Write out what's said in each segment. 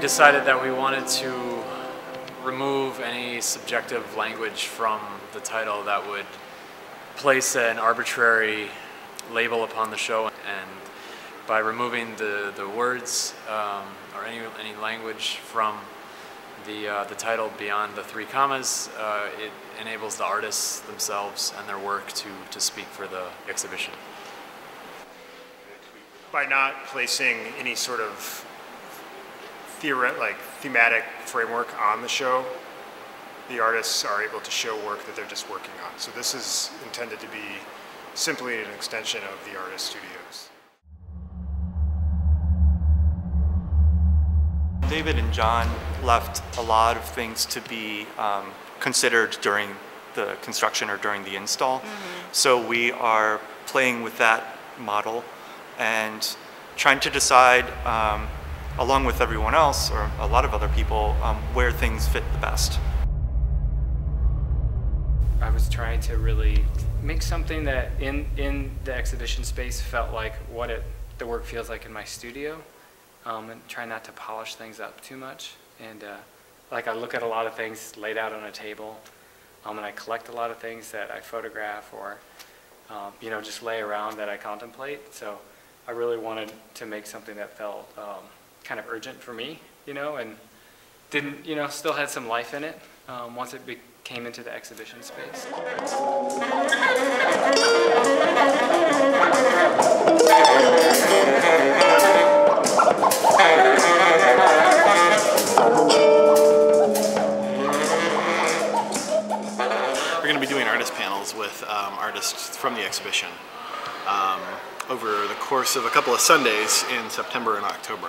decided that we wanted to remove any subjective language from the title that would place an arbitrary label upon the show, and by removing the words or any language from the title beyond the 3 commas, it enables the artists themselves and their work to speak for the exhibition. By not placing any sort of thematic framework on the show, the artists are able to show work that they're just working on. So this is intended to be simply an extension of the artist studios. David and John left a lot of things to be considered during the construction or during the install. So we are playing with that model and trying to decide, along with everyone else or a lot of other people, where things fit the best. I was trying to really make something that in the exhibition space felt like what the work feels like in my studio, and try not to polish things up too much. And like I look at a lot of things laid out on a table, and I collect a lot of things that I photograph or you know, just lay around that I contemplate. So I really wanted to make something that felt kind of urgent for me, you know, and didn't, you know, still had some life in it once it came into the exhibition space. We're going to be doing artist panels with artists from the exhibition over the course of a couple of Sundays in September and October.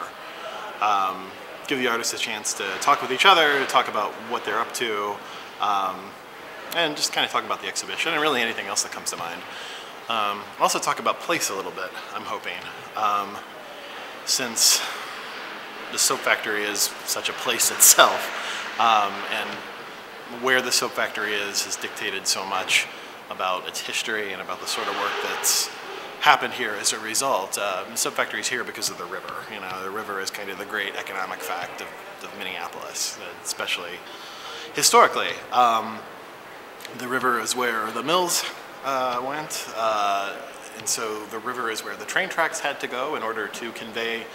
Give the artists a chance to talk with each other, talk about what they're up to, and just kind of talk about the exhibition and really anything else that comes to mind. Also talk about place a little bit, I'm hoping. Since the soap factory is such a place itself, and where the soap factory is dictated so much about its history and about the sort of work that's happened here as a result. The soap factory is here because of the river. You know, the river is kind of the great economic fact of Minneapolis, especially historically. The river is where the mills went, and so the river is where the train tracks had to go in order to convey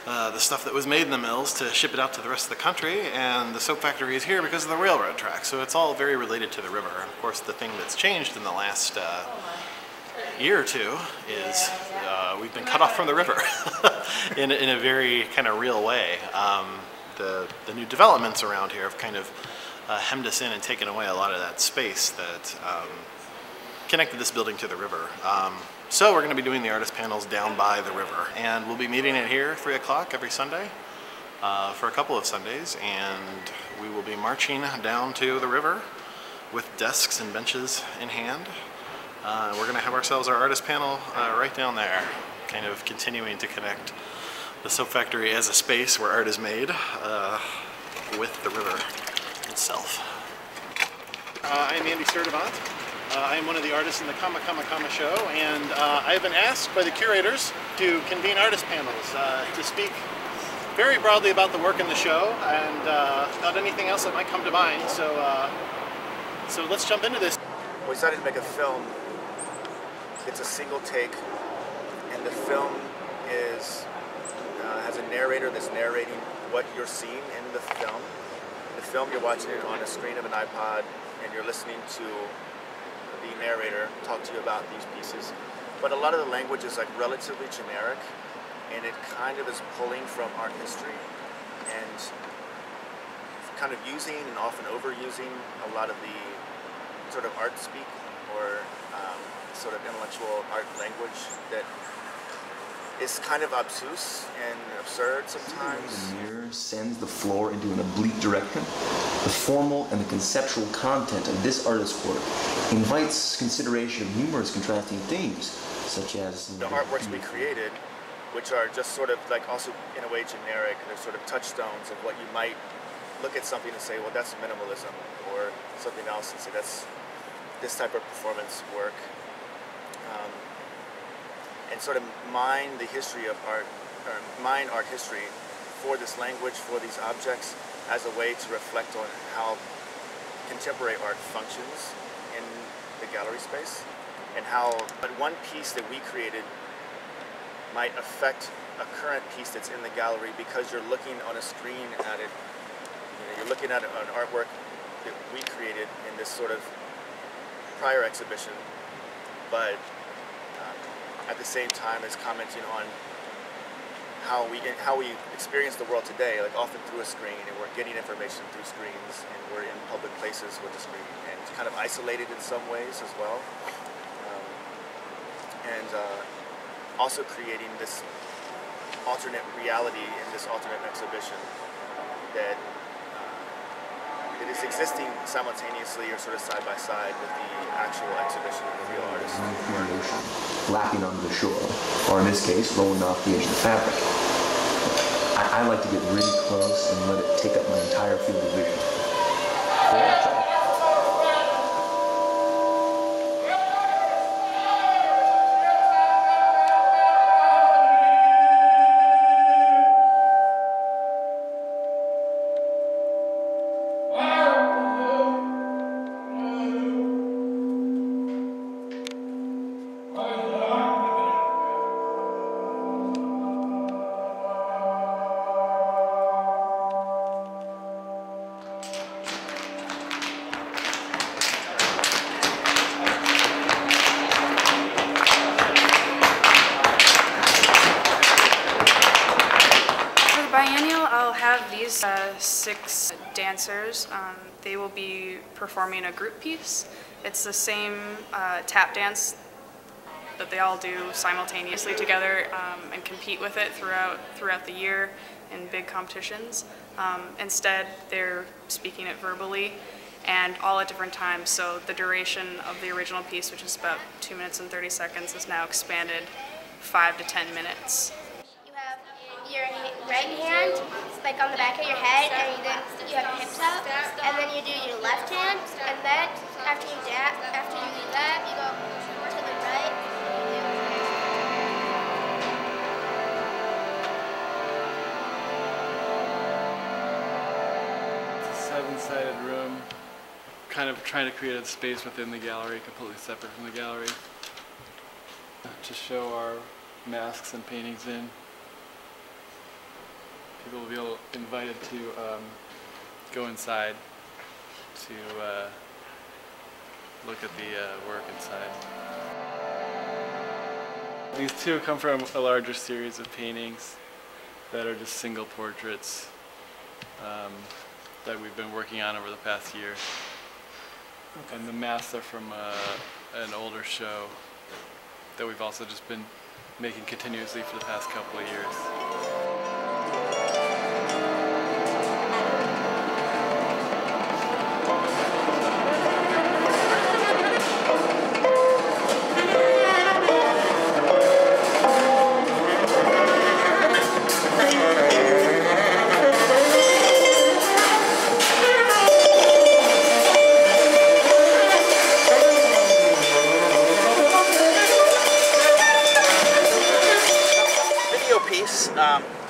the stuff that was made in the mills to ship it out to the rest of the country, and the soap factory is here because of the railroad tracks. So it's all very related to the river. And of course, the thing that's changed in the last year or two is we've been cut off from the river in a very kind of real way. The new developments around here have kind of hemmed us in and taken away a lot of that space that connected this building to the river. So we're going to be doing the artist panels down by the river, and we'll be meeting it here 3 o'clock every Sunday for a couple of Sundays, and we will be marching down to the river with desks and benches in hand. We're going to have ourselves our artist panel right down there, kind of continuing to connect the soap factory as a space where art is made with the river itself. I'm Andy Sturdevant. I am one of the artists in the Comma show, and I have been asked by the curators to convene artist panels to speak very broadly about the work in the show and about anything else that might come to mind. So let's jump into this. We decided to make a film. It's a single take, and the film has a narrator that's narrating what you're seeing in the film. In the film, you're watching it on a screen of an iPod, and you're listening to the narrator talk to you about these pieces. But a lot of the language is like relatively generic, and it kind of is pulling from art history and kind of using and often overusing a lot of the sort of art speak or sort of intellectual art language that is kind of obtuse and absurd sometimes. The mirror sends the floor into an oblique direction. The formal and the conceptual content of this artist's work invites consideration of numerous contrasting themes, such as the artworks we created, which are just sort of like also in a way generic. They're sort of touchstones of what you might look at something and say, well, that's minimalism, or something else and say that's this type of performance work. And sort of mine the history of art, or mine art history for this language, for these objects, as a way to reflect on how contemporary art functions in the gallery space, and how but one piece that we created might affect a current piece that's in the gallery because you're looking on a screen at it. You're looking at an artwork that we created in this sort of prior exhibition, but at the same time as commenting on how we experience the world today, like often through a screen, and we're getting information through screens, and we're in public places with a screen, and it's kind of isolated in some ways as well, and also creating this alternate reality in this alternate exhibition that it is existing simultaneously or sort of side by side with the actual exhibition of the real artist. Lapping onto the shore, or in this case, rolling off the edge of the fabric. I like to get really close and let it take up my entire field of vision. So yeah, try it. These 6 dancers, they will be performing a group piece. It's the same tap dance that they all do simultaneously together and compete with it throughout the year in big competitions. Instead, they're speaking it verbally and all at different times. So the duration of the original piece, which is about 2 minutes and 30 seconds, is now expanded 5 to 10 minutes. Your right hand, like on the back of your head, and then you have your hips out, and then you do your left hand, and then after you do that, you go to the right. It's a 7-sided room, kind of trying to create a space within the gallery, completely separate from the gallery, to show our masks and paintings in. People will be invited to go inside to look at the work inside. These 2 come from a larger series of paintings that are just single portraits that we've been working on over the past year. Okay. And the masks are from an older show that we've also just been making continuously for the past couple of years.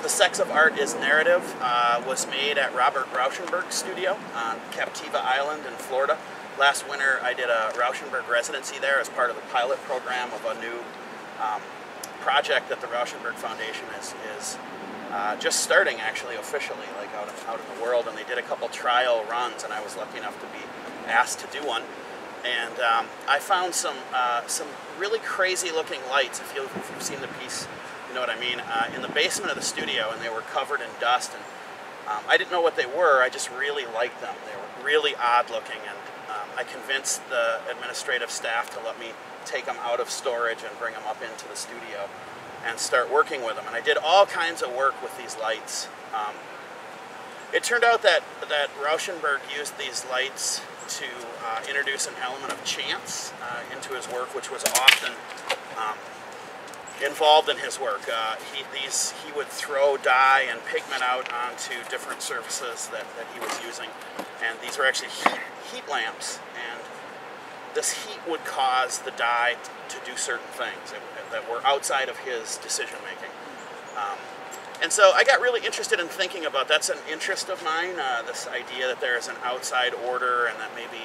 The Sex of Art is Narrative was made at Robert Rauschenberg's studio on Captiva Island in Florida. Last winter I did a Rauschenberg residency there as part of the pilot program of a new project that the Rauschenberg Foundation is just starting actually officially, like out in the world, and they did a couple trial runs and I was lucky enough to be asked to do one. And I found some really crazy looking lights. If you've seen the piece, you know what I mean, in the basement of the studio, and they were covered in dust, and I didn't know what they were. I just really liked them. They were really odd looking, and I convinced the administrative staff to let me take them out of storage and bring them up into the studio and start working with them. And I did all kinds of work with these lights. It turned out that Rauschenberg used these lights to introduce an element of chance into his work, which was often involved in his work. He would throw dye and pigment out onto different surfaces that he was using, and these were actually heat lamps, and this heat would cause the dye to do certain things that were outside of his decision making. And so I got really interested in thinking about, that's an interest of mine, this idea that there is an outside order and that maybe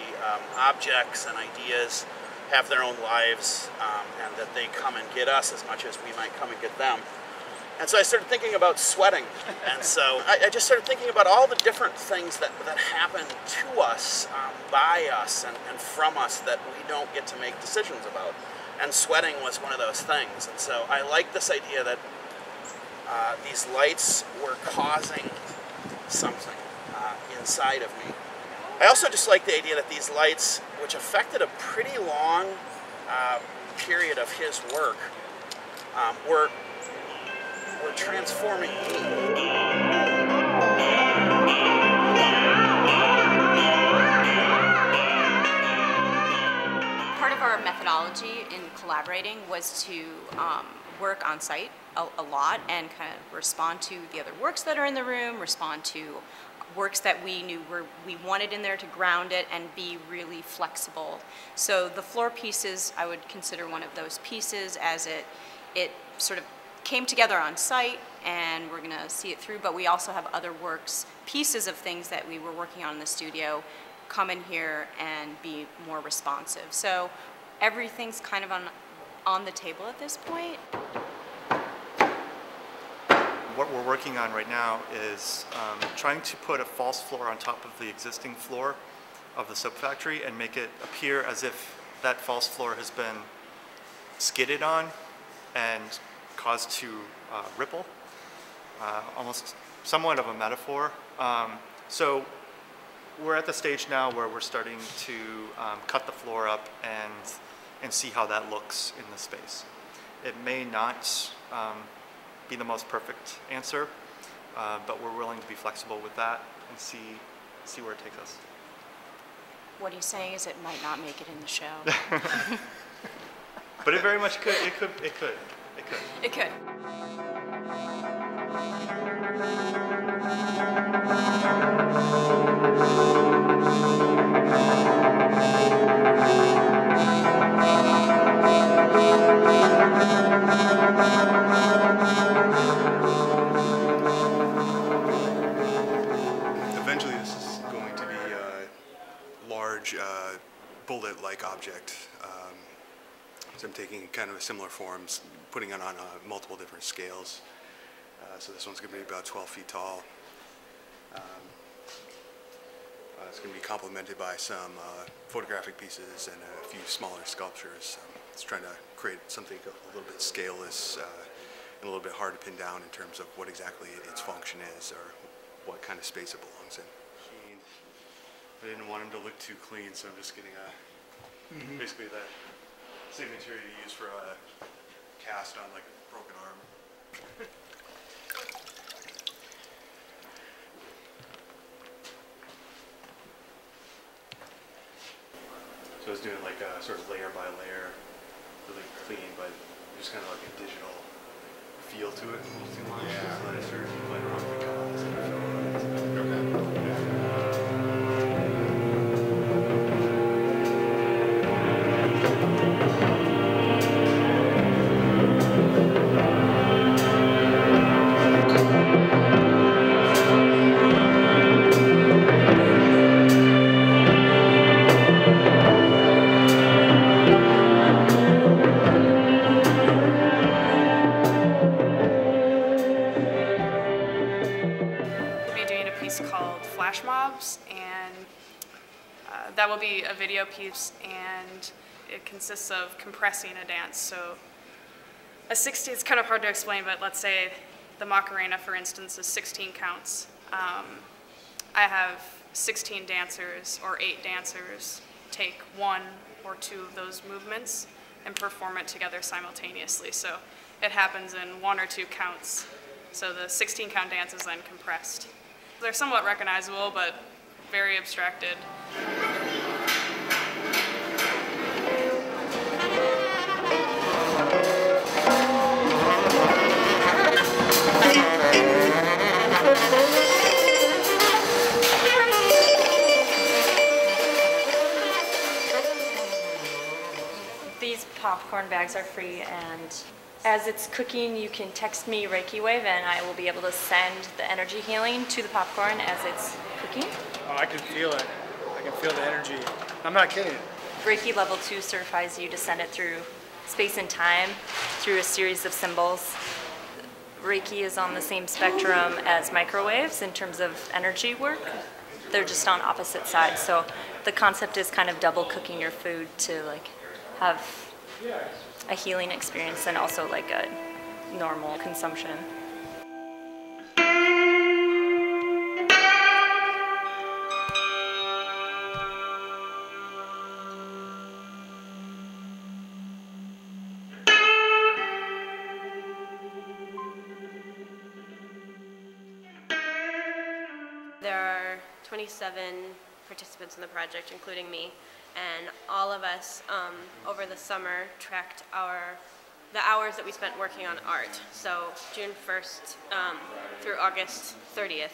objects and ideas have their own lives and that they come and get us as much as we might come and get them. And so I started thinking about sweating. And so I just started thinking about all the different things that happen to us, by us, and from us that we don't get to make decisions about. And sweating was one of those things. And so I like this idea that these lights were causing something inside of me. I also just like the idea that these lights, which affected a pretty long period of his work, were transforming me. Part of our methodology in collaborating was to work on site a lot and kind of respond to the other works that are in the room, respond to works that we knew we wanted in there to ground it and be really flexible. So the floor pieces, I would consider one of those pieces, as it sort of came together on site and we're going to see it through, but we also have other works, pieces of things that we were working on in the studio, come in here and be more responsive. So everything's kind of on the table at this point. What we're working on right now is trying to put a false floor on top of the existing floor of the soap factory and make it appear as if that false floor has been skidded on and caused to ripple, almost somewhat of a metaphor. So we're at the stage now where we're starting to cut the floor up and see how that looks in the space. It may not be the most perfect answer, but we're willing to be flexible with that and see where it takes us. What he's saying is it might not make it in the show. But it very much could. It could. It could. Eventually this is going to be a large bullet-like object. So I'm taking kind of a similar forms, putting it on multiple different scales. So this one's going to be about 12 feet tall. It's going to be complemented by some photographic pieces and a few smaller sculptures. It's trying to create something a little bit scaleless and a little bit hard to pin down in terms of what exactly its function is or what kind of space it belongs in. I didn't want him to look too clean, so I'm just getting basically the same material you use for a cast on like a broken arm. So I was doing like a sort of layer by layer, really clean, but just kind of like a digital feel to it. Yeah. So then I started playing around with the colors and I felt that will be a video piece, and it consists of compressing a dance. So a 60, it's kind of hard to explain, but let's say the Macarena, for instance, is 16 counts. I have 16 dancers or 8 dancers take 1 or 2 of those movements and perform it together simultaneously. So it happens in 1 or 2 counts. So the 16 count dance is then compressed. They're somewhat recognizable, but very abstracted. These popcorn bags are free, and As it's cooking, you can text me Reiki wave and I will be able to send the energy healing to the popcorn as it's cooking. Oh, I can feel it. I can feel the energy. I'm not kidding. Reiki level 2 certifies you to send it through space and time through a series of symbols. Reiki is on the same spectrum as microwaves in terms of energy work. They're just on opposite sides. So the concept is kind of double cooking your food to like have a healing experience and also like a normal consumption. There are 27 participants in the project, including me, and all of us over the summer tracked the hours that we spent working on art. So June 1st through August 30th,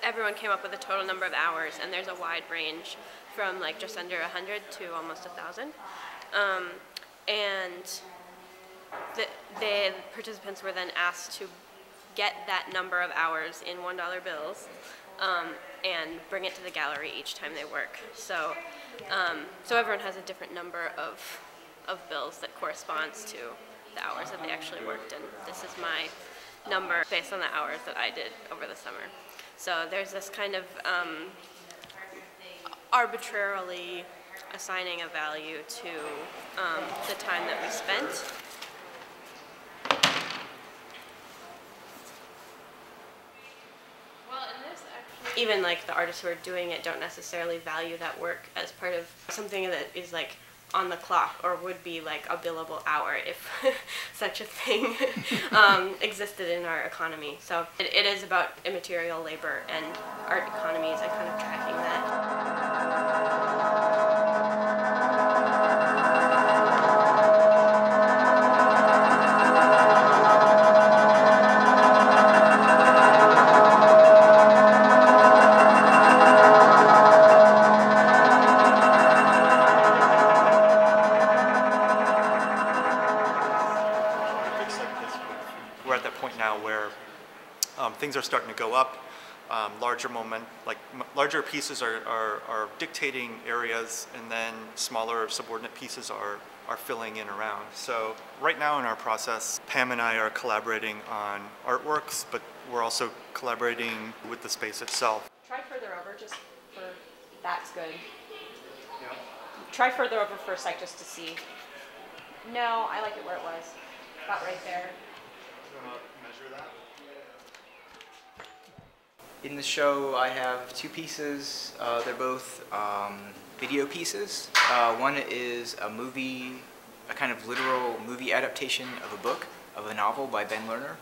everyone came up with a total number of hours, and there's a wide range from like just under 100 to almost 1,000. And the participants were then asked to get that number of hours in $1 bills and bring it to the gallery each time they work. So, so everyone has a different number of bills that corresponds to the hours that they actually worked, and this is my number based on the hours that I did over the summer. So there's this kind of arbitrarily assigning a value to the time that we spent. Even like the artists who are doing it don't necessarily value that work as part of something that is like on the clock or would be like a billable hour if such a thing existed in our economy. So it is about immaterial labor and art economies and kind of tracking that. Things are starting to go up. Larger pieces are dictating areas, and then smaller subordinate pieces are filling in around. So right now in our process, Pam and I are collaborating on artworks, but we're also collaborating with the space itself. Try further over, just for that's good. Yeah. Try further over for a sec just to see. No, I like it where it was. About right there. You want to measure that? In the show, I have two pieces. They're both video pieces. One is a kind of literal movie adaptation of a book, of a novel by Ben Lerner.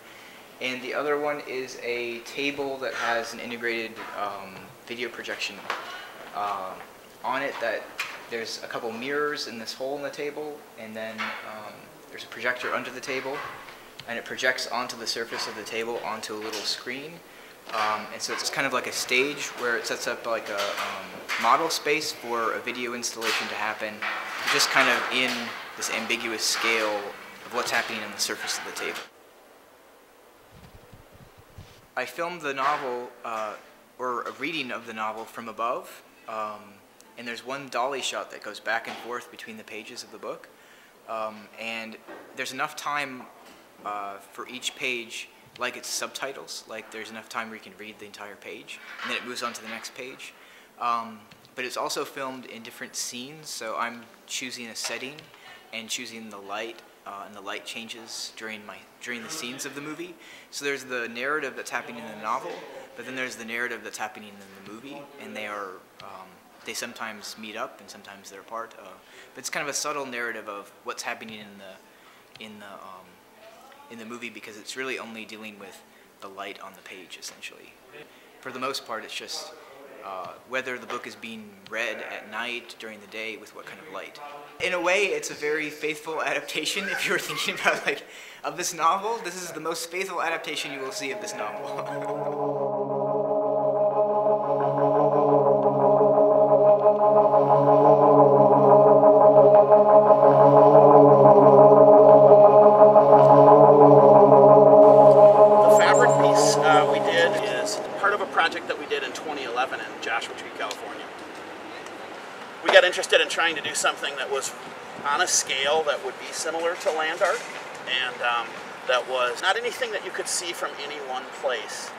And the other one is a table that has an integrated video projection on it. That there's a couple mirrors in this hole in the table, and then there's a projector under the table, and it projects onto the surface of the table onto a little screen. And so it's kind of like a stage where it sets up like a model space for a video installation to happen, just kind of in this ambiguous scale of what's happening on the surface of the table. I filmed the novel, or a reading of the novel from above, and there's one dolly shot that goes back and forth between the pages of the book, and there's enough time for each page, like it's subtitles, like there's enough time where you can read the entire page, and then it moves on to the next page. But it's also filmed in different scenes, so I'm choosing a setting and choosing the light, and the light changes during the scenes of the movie. So there's the narrative that's happening in the novel, but then there's the narrative that's happening in the movie, and they sometimes meet up and sometimes they're apart. But it's kind of a subtle narrative of what's happening in the movie, because it's really only dealing with the light on the page, essentially. For the most part, it's just whether the book is being read at night, during the day, with what kind of light. In a way, it's a very faithful adaptation. If you were thinking about of this novel, this is the most faithful adaptation you will see of this novel. project that we did in 2011 in Joshua Tree, California. We got interested in trying to do something that was on a scale that would be similar to land art, and that was not anything that you could see from any one place.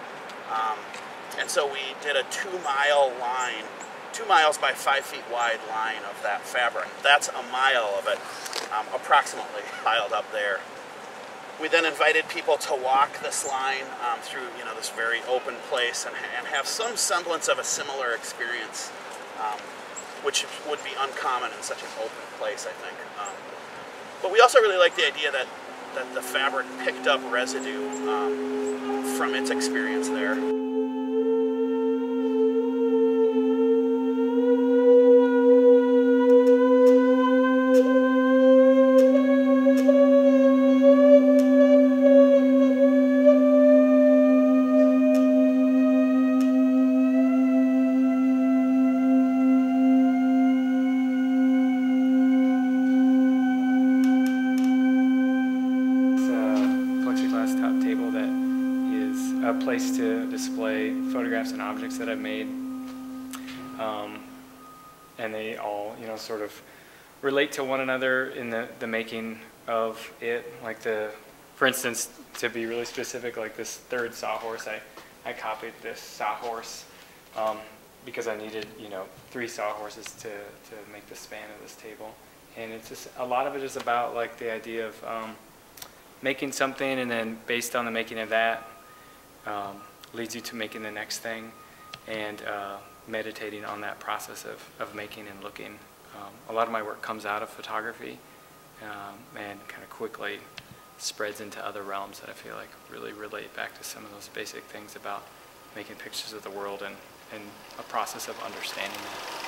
And so we did a 2-mile line, 2 miles by 5 feet wide line of that fabric. That's a mile of it, approximately, piled up there. We then invited people to walk this line through, this very open place and have some semblance of a similar experience, which would be uncommon in such an open place, I think. But we also really like the idea that the fabric picked up residue from its experience there. To display photographs and objects that I've made, and they all, sort of relate to one another in the making of it. Like for instance, to be really specific, like this third sawhorse, I copied this sawhorse because I needed, 3 sawhorses to make the span of this table, and it's just a lot of it is about like the idea of making something, and then based on the making of that. Leads you to making the next thing, and meditating on that process of making and looking. A lot of my work comes out of photography and kind of quickly spreads into other realms that I feel like really relate back to some of those basic things about making pictures of the world and a process of understanding it.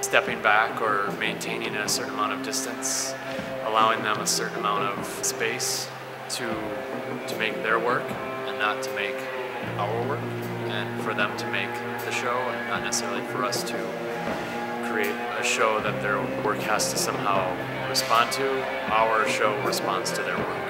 Stepping back or maintaining a certain amount of distance, allowing them a certain amount of space to make their work and not to make our work, and for them to make the show and not necessarily for us to create a show that their work has to somehow respond to. Our show responds to their work.